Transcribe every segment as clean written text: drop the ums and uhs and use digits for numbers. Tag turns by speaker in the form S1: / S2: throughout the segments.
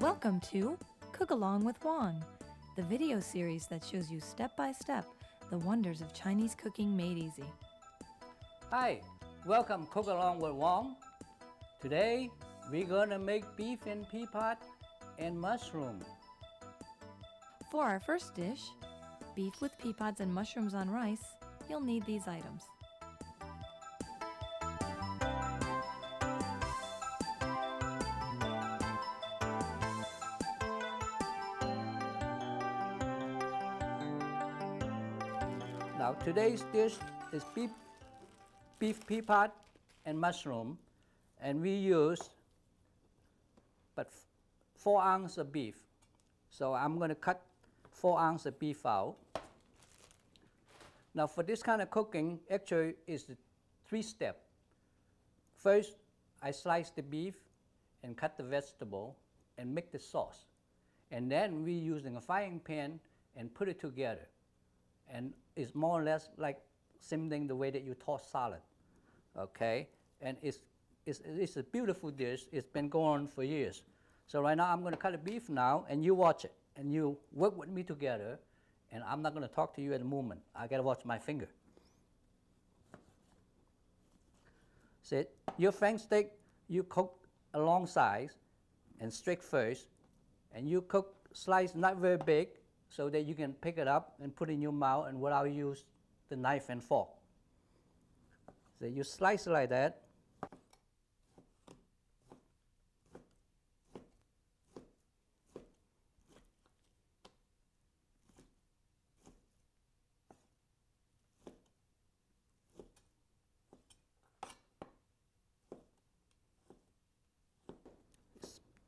S1: Welcome to Cook Along with Wong, the video series that shows you step by step the wonders of Chinese cooking made easy.
S2: Hi, welcome Cook Along with Wong. Today we're gonna make beef and pea pot and mushroom.
S1: For our first dish, beef with pea pods and mushrooms on rice, you'll need these items.
S2: Now today's dish is beef pea pot and mushroom, and we use 4 ounces of beef. So I'm going to cut 4 ounces of beef out. Now for this kind of cooking, actually is 3 steps. First, I slice the beef and cut the vegetable and make the sauce. And then we using a frying pan and put it together. And it's more or less like same thing the way that you toss salad. Okay? And it's a beautiful dish. It's been going on for years. So right now I'm going to cut the beef now, and you watch it. And you work with me together. And I'm not going to talk to you at the moment. I got to watch my finger. See, your flank steak, you cook alongside and straight first. And you cook slice not very big so that you can pick it up and put it in your mouth and without use the knife and fork. So you slice it like that.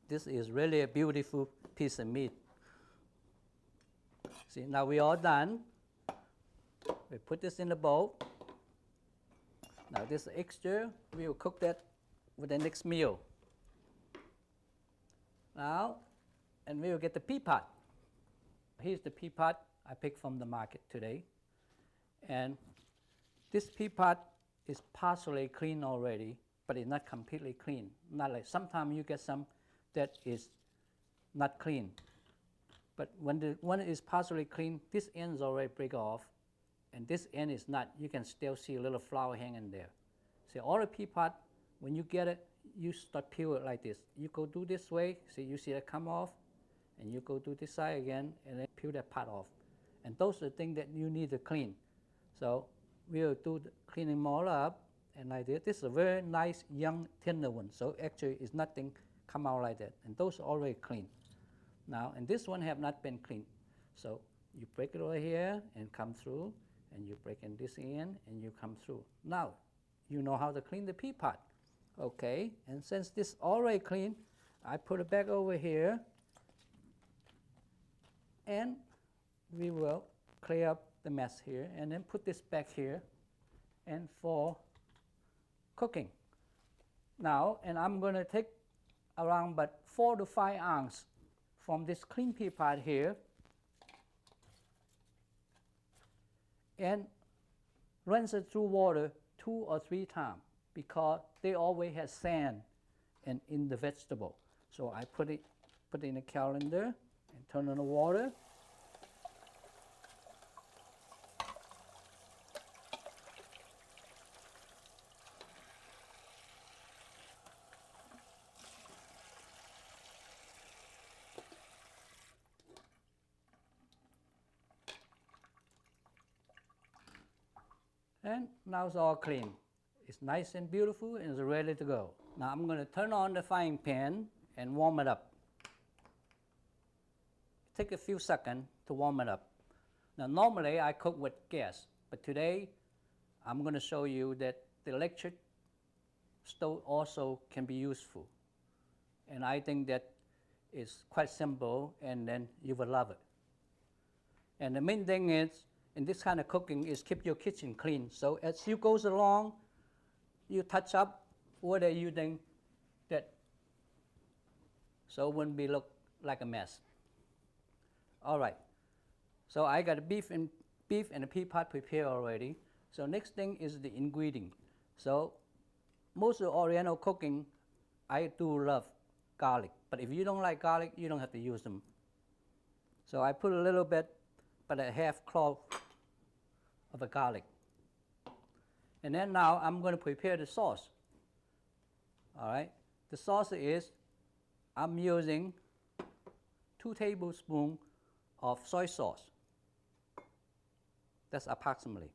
S2: This is really a beautiful piece of meat. See, now we're all done. We put this in the bowl. Now this extra, we will cook that with the next meal. Now, and we will get the pea pot. Here's the pea pot I picked from the market today. And this pea pot is partially clean already, but it's not completely clean. Not like sometimes you get some that is not clean. But when the one is partially clean, this end is already break off, and this end is not. You can still see a little flour hanging there. See, all the pea pot, when you get it, you start peel it like this. You go do this way, see, you see it come off, and you go do this side again, and then peel that part off. And those are the things that you need to clean. So we'll do the cleaning them all up, and like this. This is a very nice, young, tender one. So actually, it's nothing come out like that. And those are already clean. Now, and this one have not been cleaned. So you break it over here and come through, and you break in this in and you come through. Now, you know how to clean the pea pot. Okay, and since this already clean, I put it back over here, and we will clear up the mess here, and then put this back here, and for cooking. Now, and I'm going to take around about 4 to 5 ounces from this clean pea pot here, and rinse it through water 2 or 3 times because they always have sand in the vegetable. So I put it in a colander and turn on the water. And now it's all clean. It's nice and beautiful and it's ready to go. Now I'm going to turn on the frying pan and warm it up. Take a few seconds to warm it up. Now normally I cook with gas, but today I'm going to show you that the electric stove also can be useful. And I think that is quite simple, and then you will love it. And the main thing is, in this kind of cooking, is keep your kitchen clean. So as you goes along, you touch up whether you think that so it wouldn't be look like a mess. All right. So I got a beef and a pea pot prepared already. So next thing is the ingredient. So most of the Oriental cooking, I do love garlic. But if you don't like garlic, you don't have to use them. So I put a little bit, but a half clove of a garlic. And then now I'm going to prepare the sauce. All right. The sauce is, I'm using 2 tablespoons of soy sauce. That's approximately.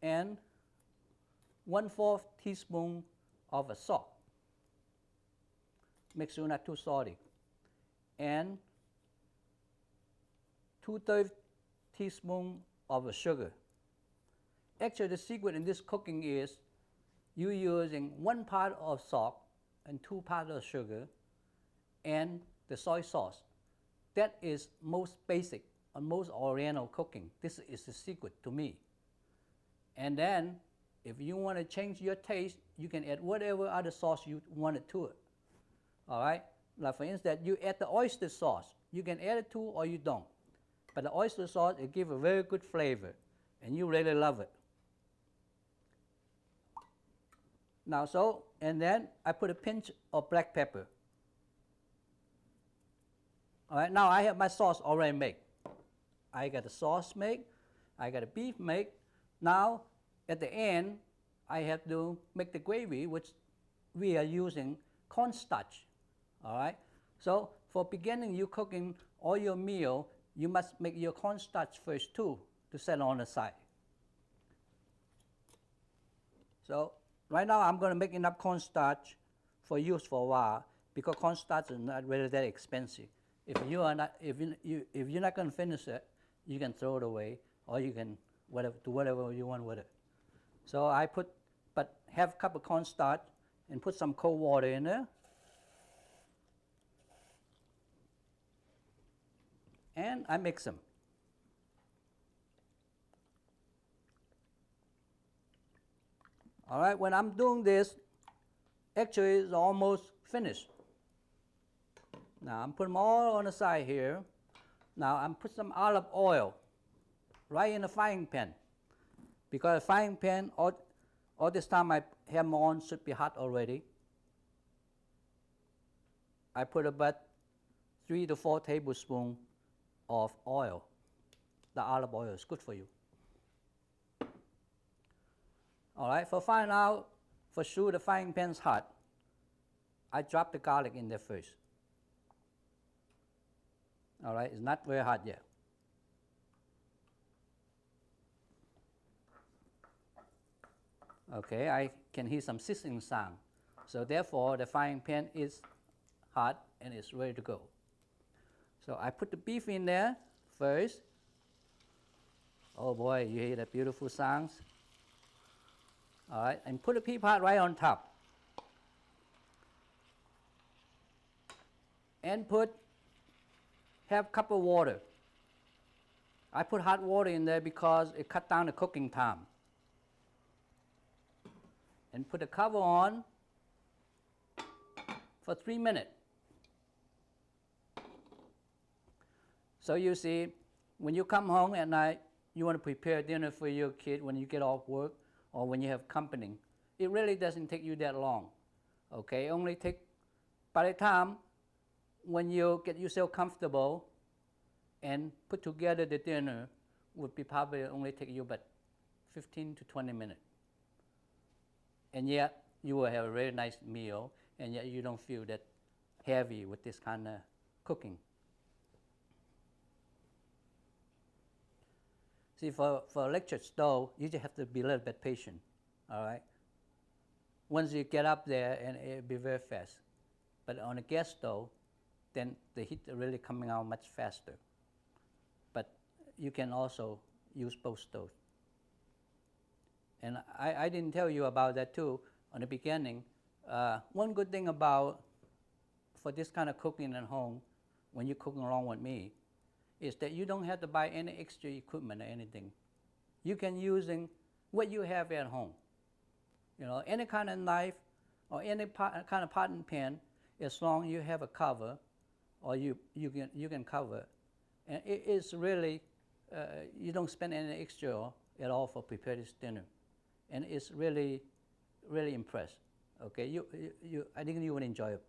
S2: And 1/4 teaspoon of salt. Make sure not too salty. And 2/3 teaspoon of sugar. Actually, the secret in this cooking is you're using 1 part of salt and 2 parts of sugar and the soy sauce. That is most basic on most Oriental cooking. This is the secret to me. And then, if you want to change your taste, you can add whatever other sauce you wanted to it. All right? Like for instance, you add the oyster sauce. You can add it to or you don't. But the oyster sauce, it gives a very good flavor, and you really love it. Now and then I put a pinch of black pepper. All right, now I have my sauce already made. I got the sauce made, I got the beef made. Now, at the end, I have to make the gravy, which we are using cornstarch. All right, so for beginning, you cooking all your meal, you must make your cornstarch first too to set on the side. So right now, I'm going to make enough cornstarch for use for a while because cornstarch is not really that expensive. If you're not going to finish it, you can throw it away, or you can do whatever you want with it. So I have a cup of cornstarch and put some cold water in there. And I mix them. All right, when I'm doing this, actually it's almost finished. Now I'm putting them all on the side here. Now I'm putting some olive oil right in the frying pan. Because the frying pan, all this time I have them on, should be hot already. I put about 3 to 4 tablespoons of oil. The olive oil is good for you. All right, for find out for sure the frying pan's hot, I drop the garlic in there first. All right, it's not very hot yet. Okay, I can hear some sizzling sound. So therefore, the frying pan is hot and it's ready to go. So I put the beef in there first. Oh boy, you hear that beautiful sounds? All right, and put a pea pot right on top. And have a cup of water. I put hot water in there because it cut down the cooking time. And put the cover on for 3 minutes. So you see, when you come home at night, you want to prepare dinner for your kid when you get off work or when you have company. It really doesn't take you that long. Okay, only take, by the time when you get yourself comfortable and put together the dinner, would be probably only take you about 15 to 20 minutes. And yet, you will have a very nice meal, and yet you don't feel that heavy with this kind of cooking. See, for electric stove, you just have to be a little bit patient, all right? Once you get up there, and it'll be very fast. But on a gas stove, then the heat is really coming out much faster. But you can also use both stoves. And I didn't tell you about that too on the beginning. One good thing for this kind of cooking at home, when you're cooking along with me, is that you don't have to buy any extra equipment or anything. You can use what you have at home. You know, any kind of knife or any kind of pot and pan, as long as you have a cover, or you can cover, and it is really you don't spend any extra at all for prepare this dinner, and it's really impressed. Okay, I think you will enjoy it.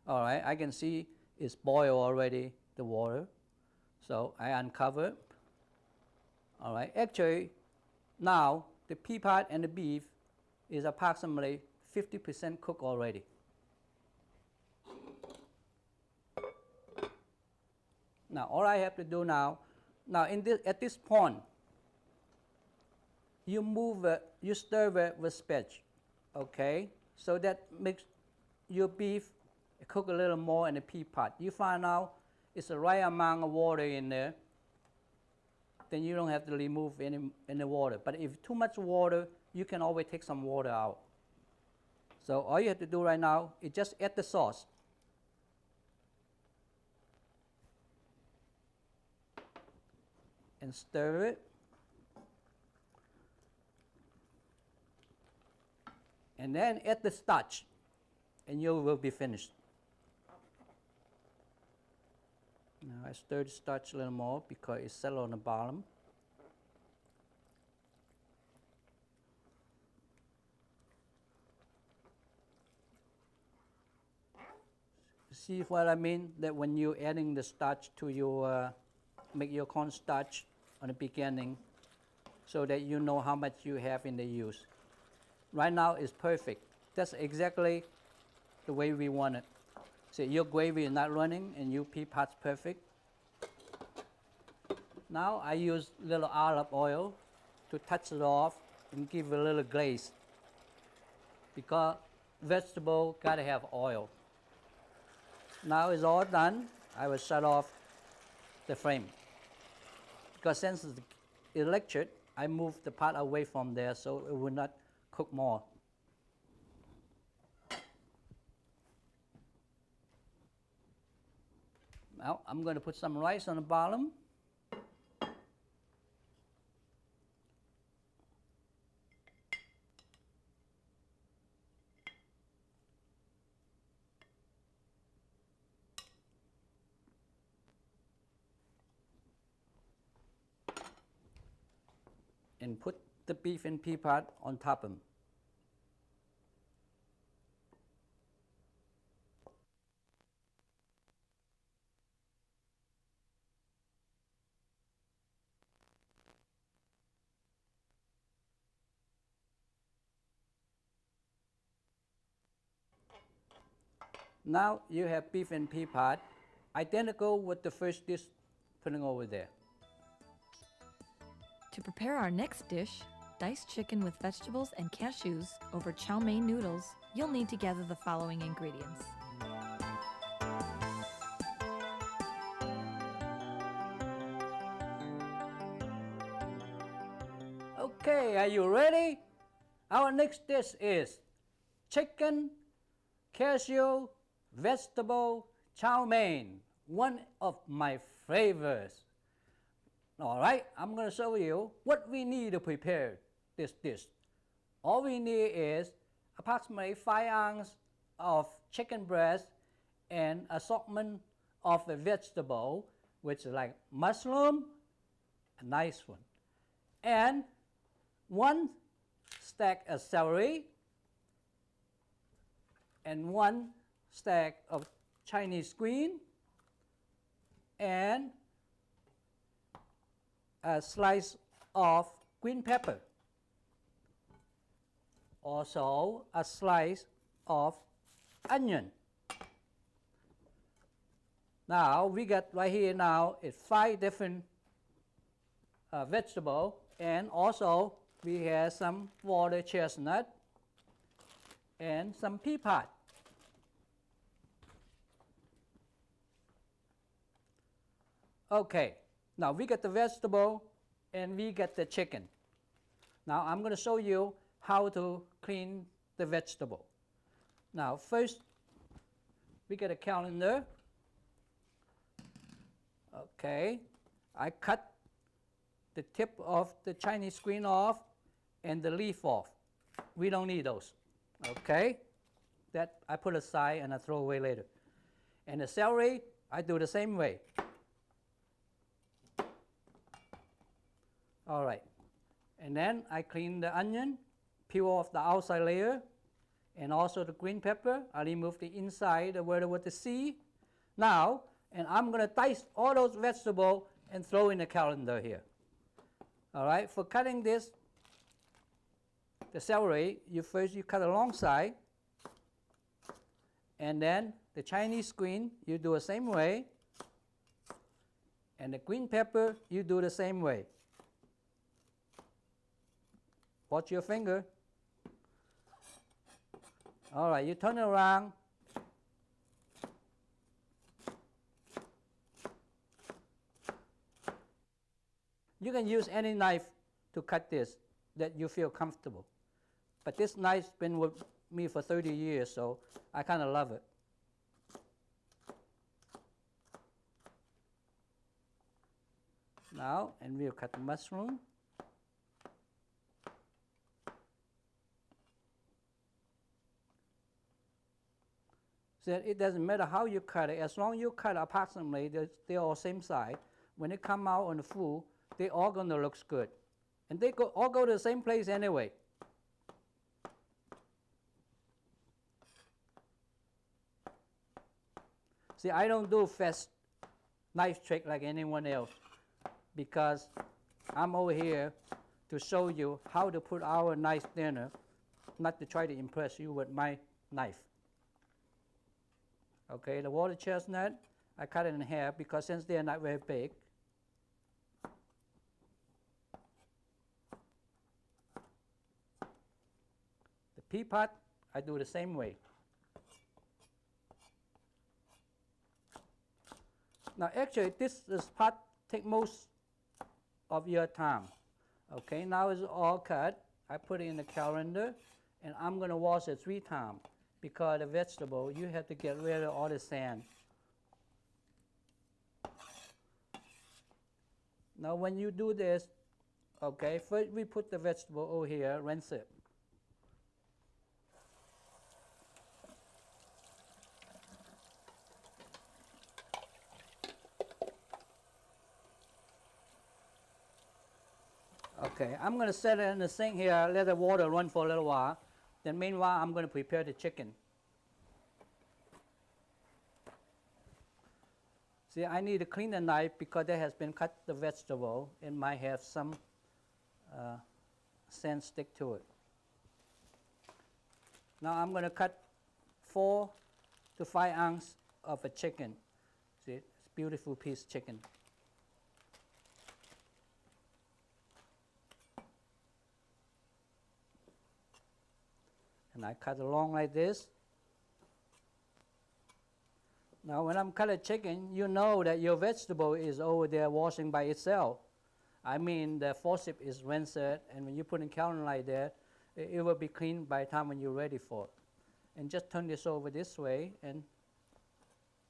S2: All right, I can see it's boiled already, the water. So I uncover. All right, actually, now the pea pot and the beef is approximately 50% cooked already. Now, all I have to do now at this point, you stir it with spatula, okay? So that makes your beef cook a little more in the pea pot. You find out it's the right amount of water in there, then you don't have to remove any water. But if too much water, you can always take some water out. So all you have to do right now is just add the sauce. And stir it. And then add the starch, and you will be finished. Now I stir the starch a little more because it's settled on the bottom. See what I mean? That when you're adding the starch to your, make your cornstarch on the beginning, so that you know how much you have in the use. Right now it's perfect. That's exactly the way we want it. So your gravy is not running and your pea pot's perfect. Now I use a little olive oil to touch it off and give a little glaze, because vegetable gotta have oil. Now it's all done. I will shut off the flame, because since it's electric, I move the pot away from there so it will not cook more. Now I'm going to put some rice on the bottom. And put the beef and pea pot on top of them. Now you have beef and pea pot, identical with the first dish putting over there.
S1: To prepare our next dish, diced chicken with vegetables and cashews over chow mein noodles, you'll need to gather the following ingredients.
S2: Okay, are you ready? Our next dish is chicken, cashew, vegetable, chow mein, one of my favorites. All right, I'm going to show you what we need to prepare this dish. All we need is approximately 5 ounces of chicken breast and assortment of a vegetable, which is like mushroom, a nice one, and 1 stack of celery, and 1 stack of Chinese green, and a slice of green pepper. Also a slice of onion. Now we got right here now is 5 different vegetables, and also we have some water chestnut and some pea pod. Okay, now we got the vegetable and we got the chicken. Now I'm going to show you how to clean the vegetable. Now first, we get a colander. Okay, I cut the tip of the Chinese green off and the leaf off. We don't need those. Okay, that I put aside and I throw away later. And the celery, I do the same way. All right, And then I clean the onion, peel off the outside layer, and also the green pepper. I remove the inside where there was the seed. Now, and I'm going to dice all those vegetables and throw in the colander here. All right, for cutting this, the celery, you cut a long side, and then the Chinese green, you do the same way, and the green pepper, you do the same way. Watch your finger. All right, you turn it around. You can use any knife to cut this that you feel comfortable. But this knife's been with me for 30 years, so I kind of love it. Now, and we'll cut the mushroom. So it doesn't matter how you cut it, as long as you cut approximately, they're all same size. When they come out on the full, they all gonna look good. And they all go to the same place anyway. See, I don't do fast knife trick like anyone else because I'm over here to show you how to put our nice dinner, not to try to impress you with my knife. Okay, the water chestnut, I cut it in half because since they're not very big. The pea pod, I do the same way. Now actually this part takes most of your time. Okay, now it's all cut. I put it in the colander and I'm going to wash it 3 times because the vegetable, you have to get rid of all the sand. Now when you do this, okay, first we put the vegetable over here, rinse it. Okay, I'm going to set it in the sink here, let the water run for a little while. Then meanwhile, I'm going to prepare the chicken. See, I need to clean the knife because there has been cut the vegetable. It might have some sand stick to it. Now I'm going to cut 4 to 5 ounces of a chicken. See, it's a beautiful piece of chicken. And I cut along like this. Now when I'm cutting chicken, you know that your vegetable is over there washing by itself. I mean the forceps is rinsed, and when you put in colander like that, it will be clean by the time when you're ready for it. And just turn this over this way and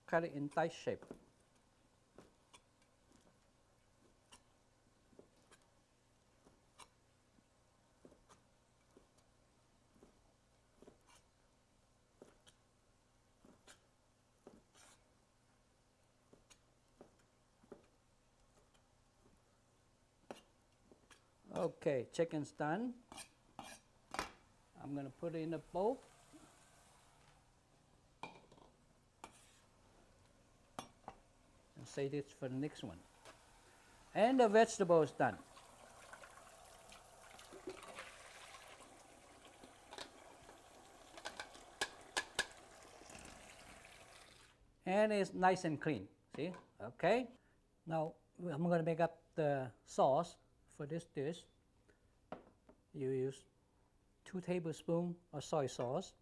S2: cut it in tight shape. Okay, chicken's done. I'm going to put it in a bowl. And save this for the next one. And the vegetable is done. And it's nice and clean, see? Okay. Now I'm going to make up the sauce for this dish. You use 2 tablespoons of soy sauce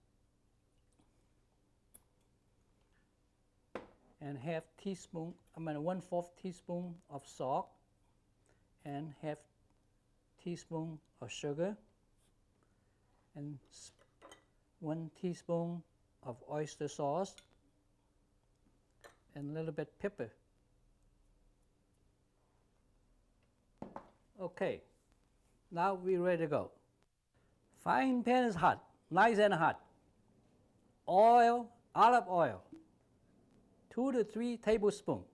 S2: and 1/4 teaspoon of salt and 1/2 teaspoon of sugar and 1 teaspoon of oyster sauce and a little bit pepper. Okay, now we're ready to go. Frying pan is hot, nice and hot. Oil, olive oil, 2 to 3 tablespoons.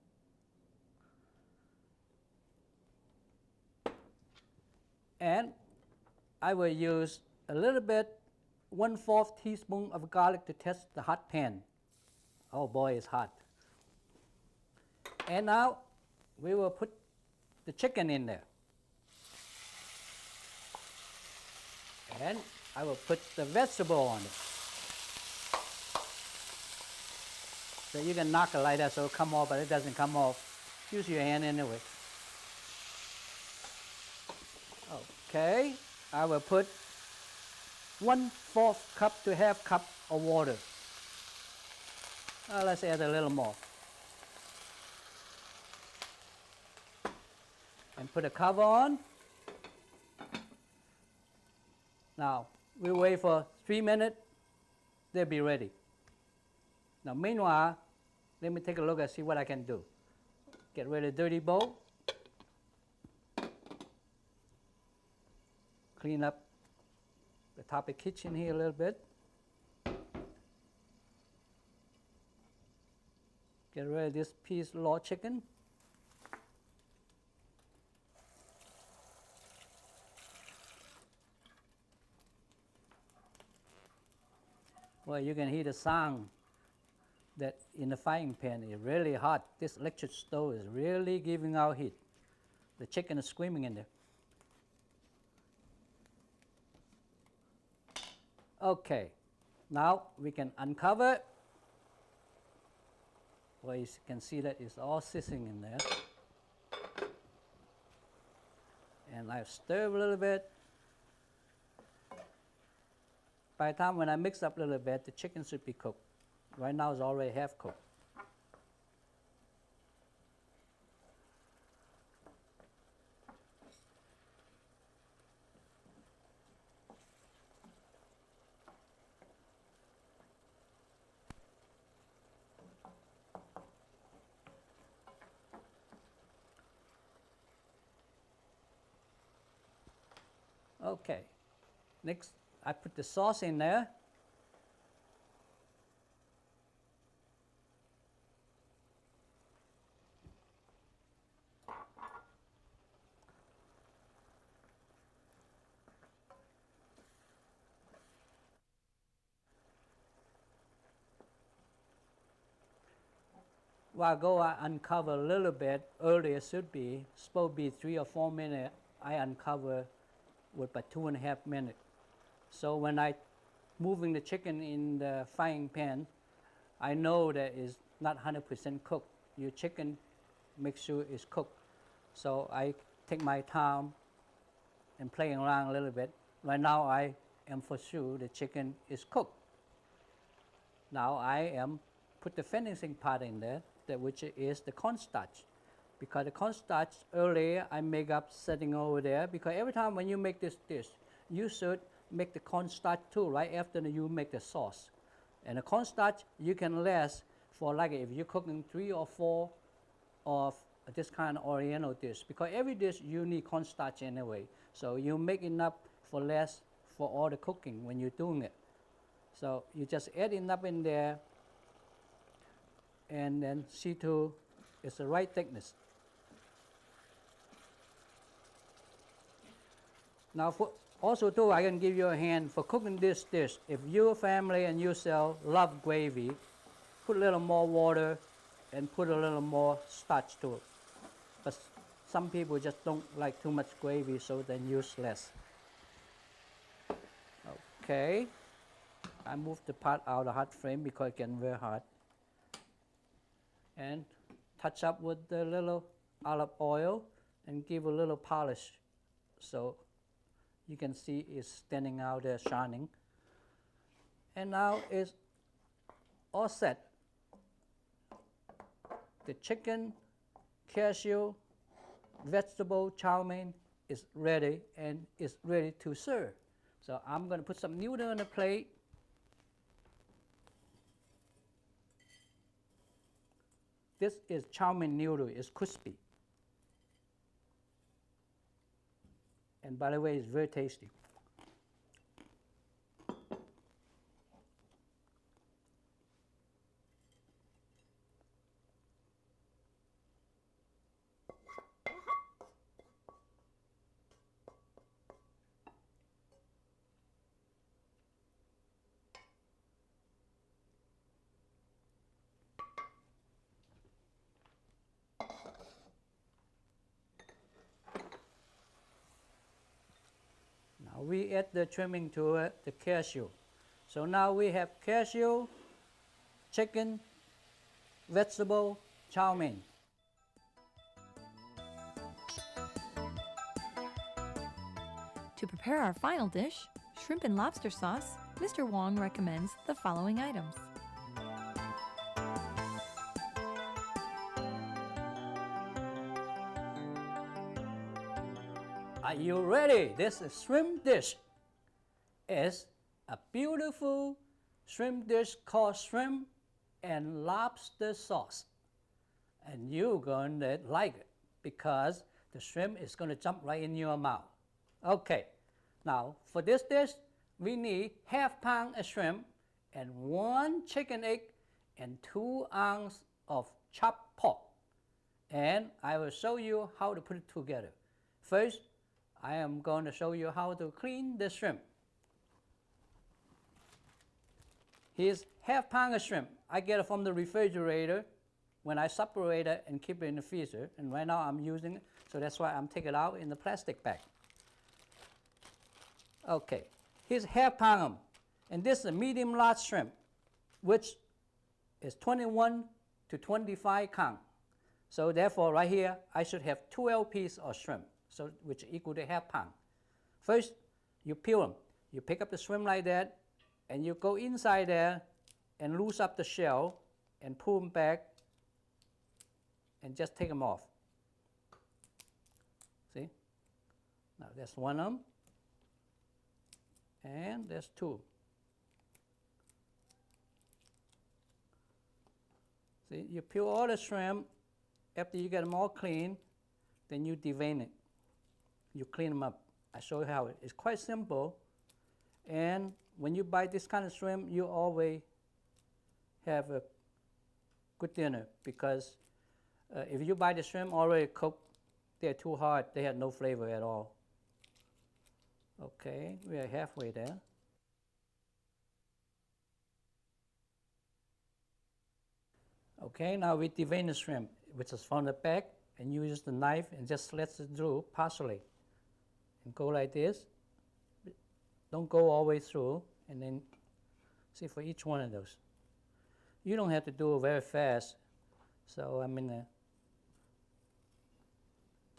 S2: And I will use a little bit, 1/4 teaspoon of garlic to test the hot pan. Oh boy, it's hot. And now we will put the chicken in there. And I will put the vegetable on it. So you can knock it like that so it'll come off, but it doesn't come off. Use your hand anyway. Okay, I will put 1/4 cup to half cup of water. Let's add a little more. And put a cover on. Now, we wait for 3 minutes, they'll be ready. Now, meanwhile, let me take a look and see what I can do. Get rid of the dirty bowl. Clean up the top of the kitchen here a little bit. Get rid of this piece of raw chicken. Well, you can hear the sound that in the frying pan is really hot. This electric stove is really giving out heat. The chicken is screaming in there. Okay, now we can uncover it. Well, you can see that it's all sizzling in there. And I stir a little bit. By the time when I mix up a little bit, the chicken should be cooked. Right now it's already half cooked. Okay, next I put the sauce in there. While I uncover a little bit earlier, supposed to be 3 or 4 minutes. I uncover with about 2.5 minutes. So when I moving the chicken in the frying pan, I know that it's not 100% cooked. Your chicken, make sure it's cooked. So I take my time and playing around a little bit. Right now I am for sure the chicken is cooked. Now I am put the finishing part in there, which is the cornstarch. Because the cornstarch earlier I make up setting over there, because every time when you make this dish, you should make the cornstarch too, right after you make the sauce. And the cornstarch you can last for like if you're cooking 3 or 4 of this kind of oriental dish, because every dish you need cornstarch anyway. So you make enough for less for all the cooking when you're doing it. So you just add enough in there and then see to it's the right thickness. Now also too, I can give you a hand for cooking this dish. If your family and yourself love gravy, put a little more water and put a little more starch to it. But some people just don't like too much gravy, so then use less. Okay, I moved the pot out of the hot flame because it gets very hot. And touch up with the little olive oil and give a little polish so you can see it's standing out there shining. And now it's all set. The chicken, cashew, vegetable chow mein is ready and is ready to serve. So I'm going to put some noodle on a plate. This is chow mein noodle, it's crispy. And by the way, it's very tasty. we add the trimming to it, the cashew. So now we have cashew, chicken, vegetable, chow mein.
S1: To prepare our final dish, shrimp and lobster sauce, Mr. Wong recommends the following items.
S2: Are you ready? This is shrimp dish. It's a beautiful shrimp dish called shrimp and lobster sauce. And you're going to like it because the shrimp is going to jump right in your mouth. Okay, now for this dish, we need half pound of shrimp and 1 chicken egg and 2 ounces of chopped pork. And I will show you how to put it together. First, I am going to show you how to clean the shrimp. Here's half pound of shrimp. I get it from the refrigerator when I separate it and keep it in the freezer. And right now I'm using it, so that's why I'm taking it out in the plastic bag. Okay, here's half pound, and this is a medium large shrimp, which is 21 to 25 count. So therefore, right here, I should have 12 pieces of shrimp, so which equal to half pound. First, you peel them. You pick up the shrimp like that, and you go inside there and loose up the shell and pull them back and just take them off. See? Now that's one of them. And there's 2. See, you peel all the shrimp. After you get them all clean, then you devein it. You clean them up. I show you how. It's quite simple. And when you buy this kind of shrimp, you always have a good dinner because if you buy the shrimp already cooked, they're too hard. They have no flavor at all. Okay, we are halfway there. Okay, now we devein the shrimp, which is from the back, and you use the knife and just let it through partially. And go like this. Don't go all the way through, and then see for each one of those. You don't have to do it very fast, so I'm gonna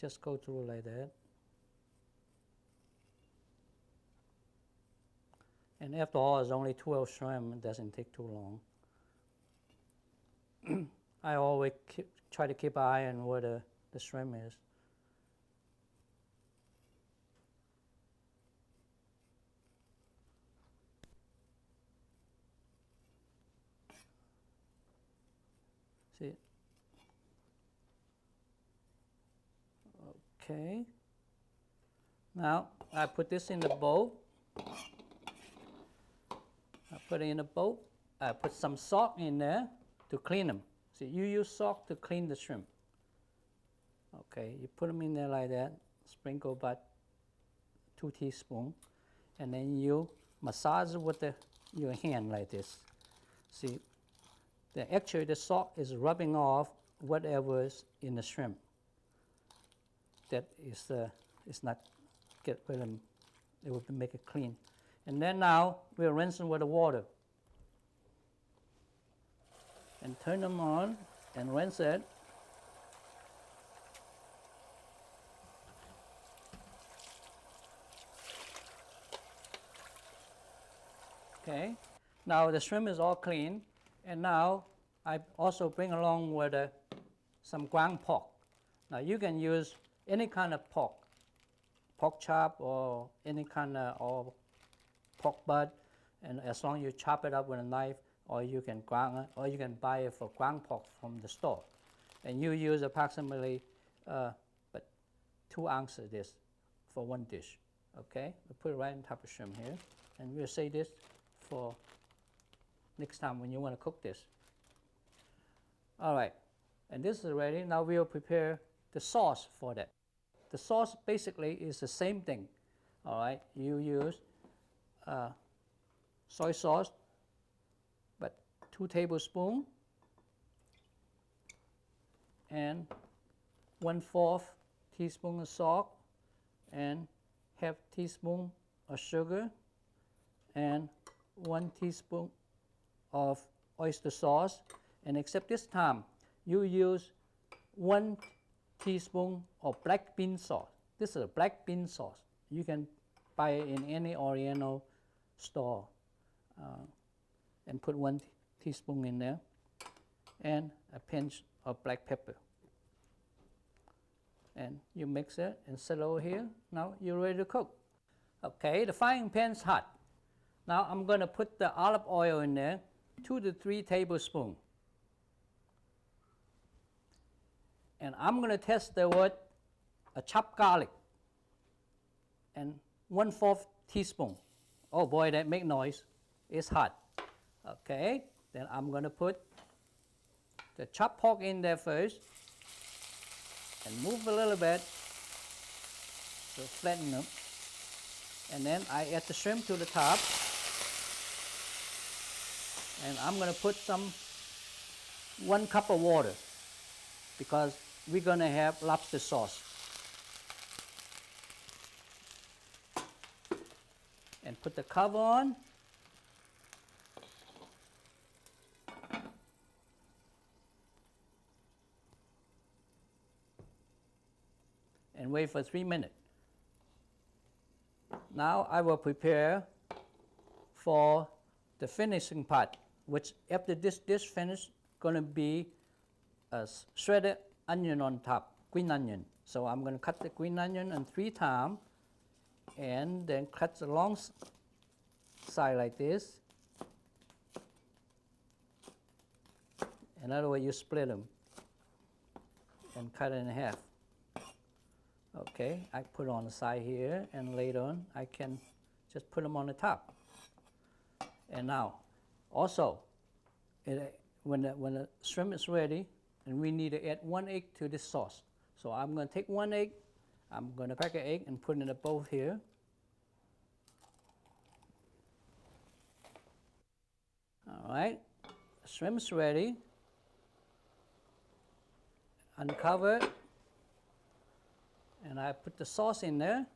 S2: just go through like that. And after all, it's only 12 shrimp. It doesn't take too long. I always try to keep an eye on where the shrimp is. See? Okay. Now, I put this in the bowl. I put it in a bowl. I put some salt in there to clean them. See, you use salt to clean the shrimp. Okay, you put them in there like that. Sprinkle about 2 teaspoons. And then you massage it with your hand like this. See, actually the salt is rubbing off whatever is in the shrimp. That is not get rid of them. It will make it clean. And then now we're rinsing with the water. And turn them on and rinse it. Okay, now the shrimp is all clean, and now I also bring along with some ground pork. Now you can use any kind of pork chop or any kind of pork butt, and as long as you chop it up with a knife, or you can ground it, or you can buy it for ground pork from the store. And you use approximately 2 ounces of this for one dish. Okay, we put it right on top of shrimp here, and we'll save this for next time when you want to cook this. All right, and this is ready. Now we'll prepare the sauce for that. The sauce basically is the same thing. All right, you use soy sauce, but 2 tablespoons, and 1/4 teaspoon of salt, and half teaspoon of sugar and 1 teaspoon of oyster sauce. And except this time, you use 1 teaspoon of black bean sauce. This is a black bean sauce. You can buy it in any Oriental store. And put 1 teaspoon in there. And a pinch of black pepper. And you mix it and set it over here. Now you're ready to cook. Okay, the frying pan's hot. Now I'm going to put the olive oil in there, 2 to 3 tablespoons. And I'm going to test there with a chopped garlic and 1/4 teaspoon. Oh boy, that make noise. It's hot. Okay, then I'm going to put the chopped pork in there first and move a little bit to flatten them. And then I add the shrimp to the top. And I'm going to put 1 cup of water because we're going to have lobster sauce. And put the cover on. And wait for 3 minutes. Now I will prepare for the finishing part, which after this dish finished, going to be a shredded onion on top, green onion. So I'm going to cut the green onion in 3 times and then cut the long side like this. In other words, you split them and cut it in half. Okay, I put it on the side here, and later on I can just put them on the top. And now, also, when the shrimp is ready, and we need to add 1 egg to this sauce. So I'm going to take 1 egg, I'm going to crack an egg and put it in a bowl here. All right, the shrimp is ready. Uncover it. And I put the sauce in there.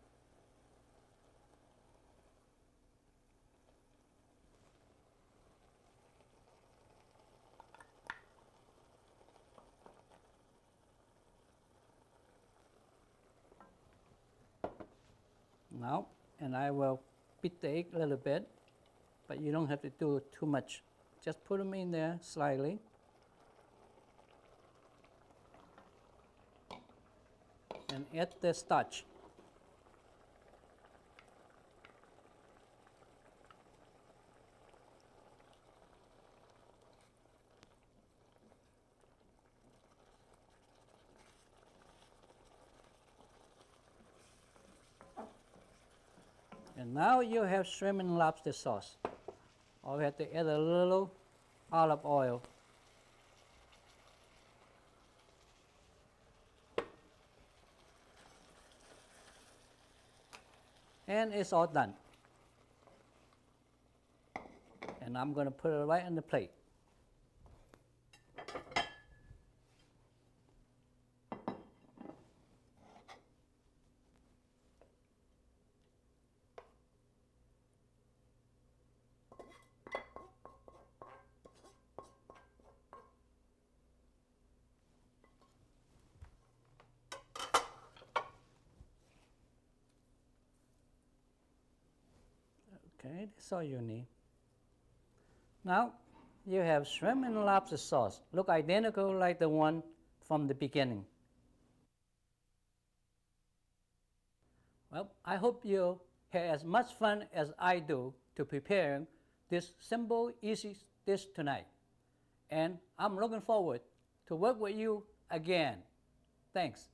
S2: Now, and I will beat the egg a little bit, but you don't have to do too much. Just put them in there slightly. And add the starch. And now you have shrimp and lobster sauce. All we have to add a little olive oil. And it's all done. And I'm going to put it right on the plate. Okay, that's all you need. Now, you have shrimp and lobster sauce. Look identical like the one from the beginning. Well, I hope you had as much fun as I do to preparing this simple, easy dish tonight. And I'm looking forward to work with you again. Thanks.